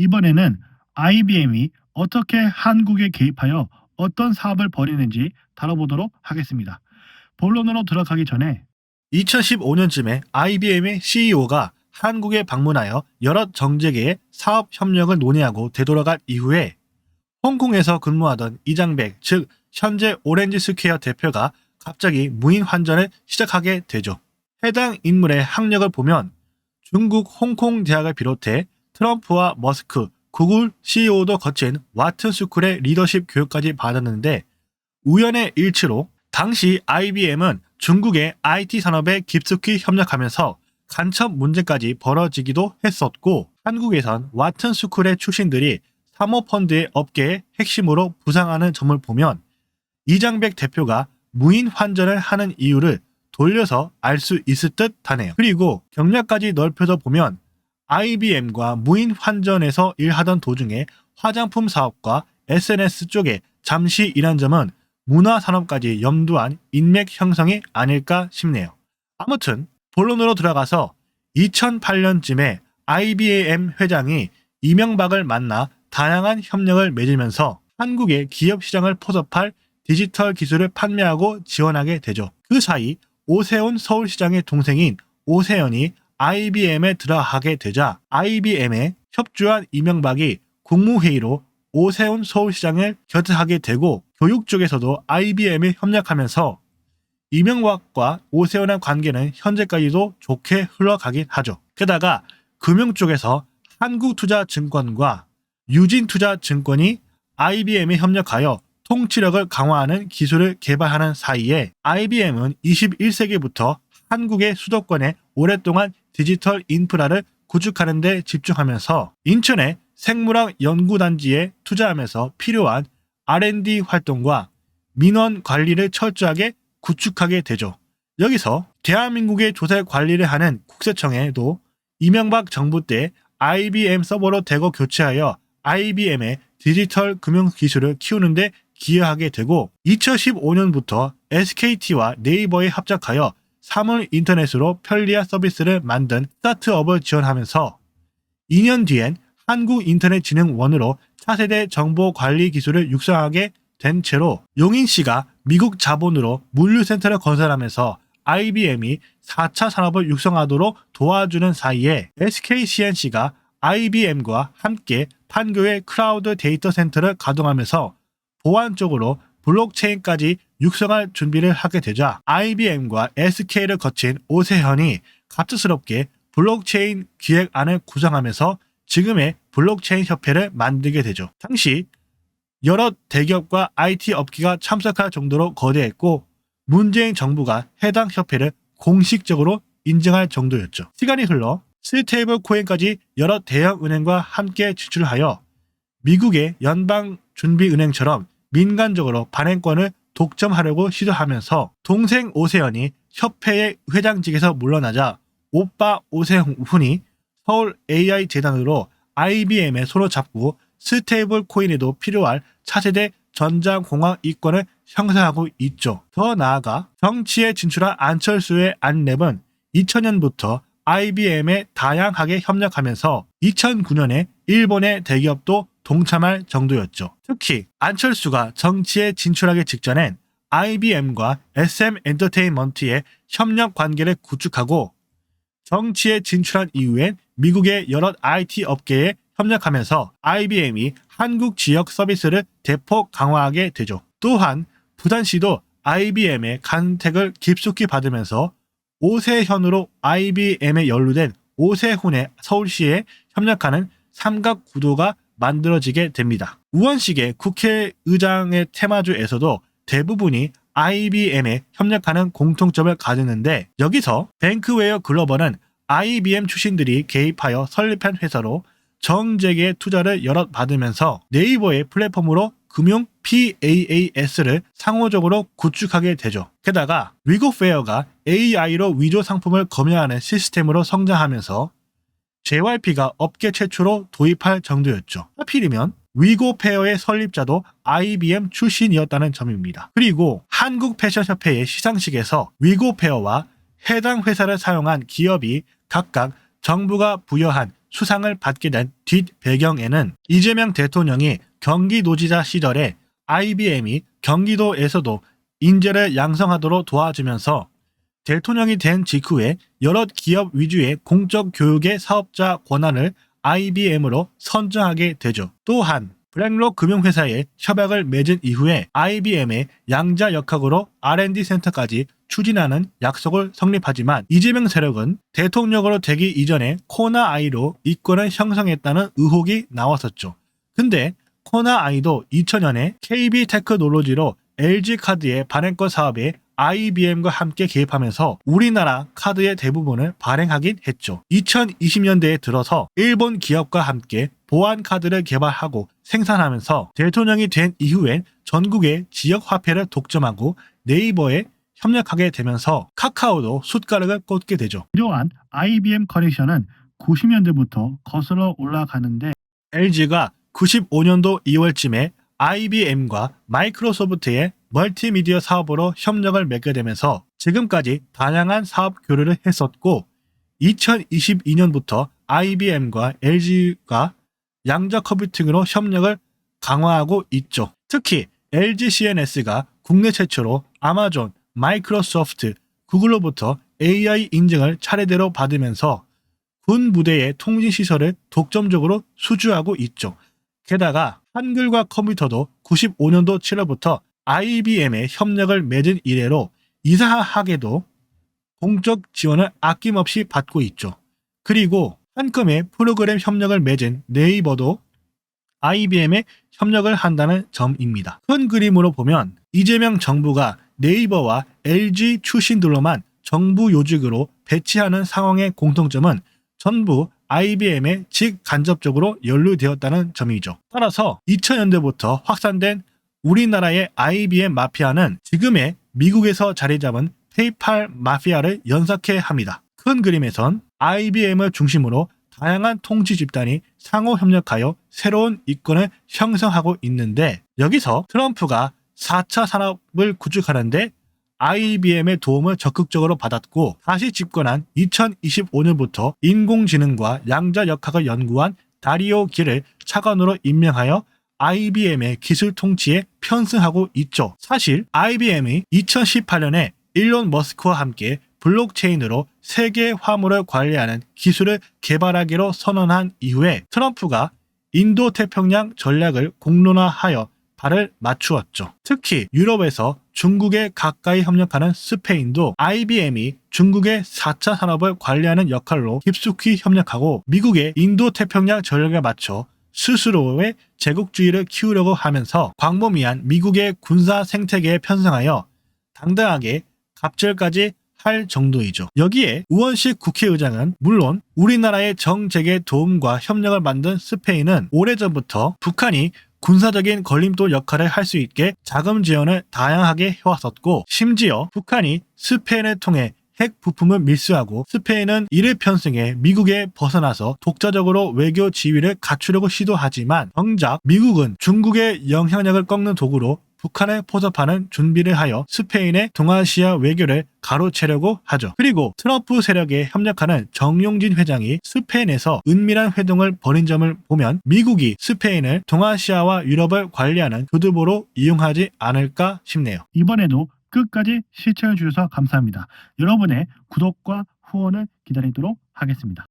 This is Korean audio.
이번에는 IBM이 어떻게 한국에 개입하여 어떤 사업을 벌이는지 다뤄보도록 하겠습니다. 본론으로 들어가기 전에 2015년쯤에 IBM의 CEO가 한국에 방문하여 여러 정재계의 사업 협력을 논의하고 되돌아간 이후에 홍콩에서 근무하던 이장백, 즉 현재 오렌지 스퀘어 대표가 갑자기 무인 환전을 시작하게 되죠. 해당 인물의 학력을 보면 중국 홍콩 대학을 비롯해 트럼프와 머스크, 구글 CEO도 거친 와튼 스쿨의 리더십 교육까지 받았는데 우연의 일치로 당시 IBM은 중국의 IT 산업에 깊숙이 협력하면서 간첩 문제까지 벌어지기도 했었고 한국에선 와튼 스쿨의 출신들이 사모펀드의 업계의 핵심으로 부상하는 점을 보면 이장백 대표가 무인 환전을 하는 이유를 돌려서 알 수 있을 듯 하네요. 그리고 경력까지 넓혀서 보면 IBM과 무인 환전에서 일하던 도중에 화장품 사업과 SNS 쪽에 잠시 일한 점은 문화산업까지 염두한 인맥 형성이 아닐까 싶네요. 아무튼 본론으로 들어가서 2008년쯤에 IBM 회장이 이명박을 만나 다양한 협력을 맺으면서 한국의 기업 시장을 포섭할 디지털 기술을 판매하고 지원하게 되죠. 그 사이 오세훈 서울시장의 동생인 오세현이 IBM에 들어가게 되자 IBM에 협조한 이명박이 국무회의로 오세훈 서울시장을 겨트하게 되고 교육 쪽에서도 IBM에 협력하면서 이명박과 오세훈의 관계는 현재까지도 좋게 흘러가긴 하죠. 게다가 금융 쪽에서 한국투자증권과 유진투자증권이 IBM에 협력하여 통치력을 강화하는 기술을 개발하는 사이에 IBM은 21세기부터 한국의 수도권에 오랫동안 디지털 인프라를 구축하는 데 집중하면서 인천의 생물학 연구단지에 투자하면서 필요한 R&D 활동과 민원 관리를 철저하게 구축하게 되죠. 여기서 대한민국의 조세 관리를 하는 국세청에도 이명박 정부 때 IBM 서버로 대거 교체하여 IBM의 디지털 금융 기술을 키우는 데 기여하게 되고 2015년부터 SKT와 네이버에 합작하여 사물 인터넷으로 편리한 서비스를 만든 스타트업을 지원하면서 2년 뒤엔 한국인터넷진흥원으로 차세대 정보관리 기술을 육성하게 된 채로 용인시가 미국 자본으로 물류센터를 건설하면서 IBM이 4차 산업을 육성하도록 도와주는 사이에 SKCNC가 IBM과 함께 판교의 클라우드 데이터 센터를 가동하면서 보안 쪽으로 블록체인까지 육성할 준비를 하게 되자 IBM과 SK를 거친 오세현이 갑작스럽게 블록체인 기획안을 구성하면서 지금의 블록체인 협회를 만들게 되죠. 당시 여러 대기업과 IT 업계가 참석할 정도로 거대했고 문재인 정부가 해당 협회를 공식적으로 인정할 정도였죠. 시간이 흘러 스테이블 코인까지 여러 대형 은행과 함께 진출하여 미국의 연방준비은행처럼 민간적으로 발행권을 독점하려고 시도하면서 동생 오세현이 협회의 회장직에서 물러나자 오빠 오세훈이 서울 AI재단으로 IBM의 손을 잡고 스테이블 코인에도 필요할 차세대 전자공학 이권을 형성하고 있죠. 더 나아가 정치에 진출한 안철수의 안랩은 2000년부터 IBM에 다양하게 협력하면서 2009년에 일본의 대기업도 동참할 정도였죠. 특히 안철수가 정치에 진출하기 직전엔 IBM과 SM엔터테인먼트의 협력 관계를 구축하고 정치에 진출한 이후엔 미국의 여러 IT 업계에 협력하면서 IBM이 한국 지역 서비스를 대폭 강화하게 되죠. 또한 부산시도 IBM의 간택을 깊숙이 받으면서 오세현으로 IBM에 연루된 오세훈의 서울시에 협력하는 삼각구도가 만들어지게 됩니다. 우원식의 국회의장의 테마주에서도 대부분이 IBM에 협력하는 공통점을 가지는데 여기서 뱅크웨어 글로벌은 IBM 출신들이 개입하여 설립한 회사로 정재계의 투자를 여럿 받으면서 네이버의 플랫폼으로 금융 PAAS를 상호적으로 구축하게 되죠. 게다가 위고페어가 AI로 위조 상품을 검열하는 시스템으로 성장하면서 JYP가 업계 최초로 도입할 정도였죠. 하필이면 위고페어의 설립자도 IBM 출신이었다는 점입니다. 그리고 한국패션협회의 시상식에서 위고페어와 해당 회사를 사용한 기업이 각각 정부가 부여한 수상을 받게 된 뒷배경에는 이재명 대통령이 경기도지사 시절에 IBM이 경기도에서도 인재를 양성하도록 도와주면서 대통령이 된 직후에 여러 기업 위주의 공적 교육의 사업자 권한을 IBM으로 선정하게 되죠. 또한 블랙록 금융회사의 협약을 맺은 이후에 IBM의 양자 역학으로 R&D 센터까지 추진하는 약속을 성립하지만 이재명 세력은 대통령으로 되기 이전에 코나아이로 이권을 형성했다는 의혹이 나왔었죠. 근데 코나아이도 2000년에 KB테크놀로지로 LG카드의 발행권 사업에 IBM과 함께 개입하면서 우리나라 카드의 대부분을 발행하긴 했죠. 2020년대에 들어서 일본 기업과 함께 보안 카드를 개발하고 생산하면서 대통령이 된 이후엔 전국의 지역 화폐를 독점하고 네이버에 협력하게 되면서 카카오도 숟가락을 꽂게 되죠. 이러한 IBM 커넥션은 90년대부터 거슬러 올라가는데 LG가 95년도 2월쯤에 IBM과 마이크로소프트의 멀티미디어 사업으로 협력을 맺게 되면서 지금까지 다양한 사업 교류를 했었고 2022년부터 IBM과 LG가 양자 컴퓨팅으로 협력을 강화하고 있죠. 특히 LG CNS가 국내 최초로 아마존, 마이크로소프트, 구글로부터 AI 인증을 차례대로 받으면서 군 부대의 통신 시설을 독점적으로 수주하고 있죠. 게다가 한글과 컴퓨터도 95년도 7월부터 IBM의 협력을 맺은 이래로 이상하게도 공적 지원을 아낌없이 받고 있죠. 그리고 한컴의 프로그램 협력을 맺은 네이버도 IBM에 협력을 한다는 점입니다. 큰 그림으로 보면 이재명 정부가 네이버와 LG 출신들로만 정부 요직으로 배치하는 상황의 공통점은 전부 IBM에 직간접적으로 연루되었다는 점이죠. 따라서 2000년대부터 확산된 우리나라의 IBM 마피아는 지금의 미국에서 자리 잡은 페이팔 마피아를 연상케 합니다. 큰 그림에선 IBM을 중심으로 다양한 통치 집단이 상호 협력하여 새로운 이권을 형성하고 있는데 여기서 트럼프가 4차 산업을 구축하는데 IBM의 도움을 적극적으로 받았고 다시 집권한 2025년부터 인공지능과 양자 역학을 연구한 다리오 길을 차관으로 임명하여 IBM의 기술 통치에 편승하고 있죠. 사실 IBM이 2018년에 일론 머스크와 함께 블록체인으로 세계 화물을 관리하는 기술을 개발하기로 선언한 이후에 트럼프가 인도 태평양 전략을 공론화하여 발을 맞추었죠. 특히 유럽에서 중국에 가까이 협력하는 스페인도 IBM이 중국의 4차 산업을 관리하는 역할로 깊숙이 협력하고 미국의 인도 태평양 전략에 맞춰 스스로의 제국주의를 키우려고 하면서 광범위한 미국의 군사 생태계에 편성하여 당당하게 갑질까지 할 정도이죠. 여기에 우원식 국회의장은 물론 우리나라의 정책의 도움과 협력을 만든 스페인은 오래전부터 북한이 군사적인 걸림돌 역할을 할 수 있게 자금 지원을 다양하게 해왔었고 심지어 북한이 스페인을 통해 핵 부품을 밀수하고 스페인은 이를 편승해 미국에 벗어나서 독자적으로 외교 지위를 갖추려고 시도하지만 정작 미국은 중국의 영향력을 꺾는 도구로 북한을 포섭하는 준비를 하여 스페인의 동아시아 외교를 가로채려고 하죠. 그리고 트럼프 세력에 협력하는 정용진 회장이 스페인에서 은밀한 회동을 벌인 점을 보면 미국이 스페인을 동아시아와 유럽을 관리하는 교두보로 이용하지 않을까 싶네요. 이번에도 끝까지 시청해주셔서 감사합니다. 여러분의 구독과 후원을 기다리도록 하겠습니다.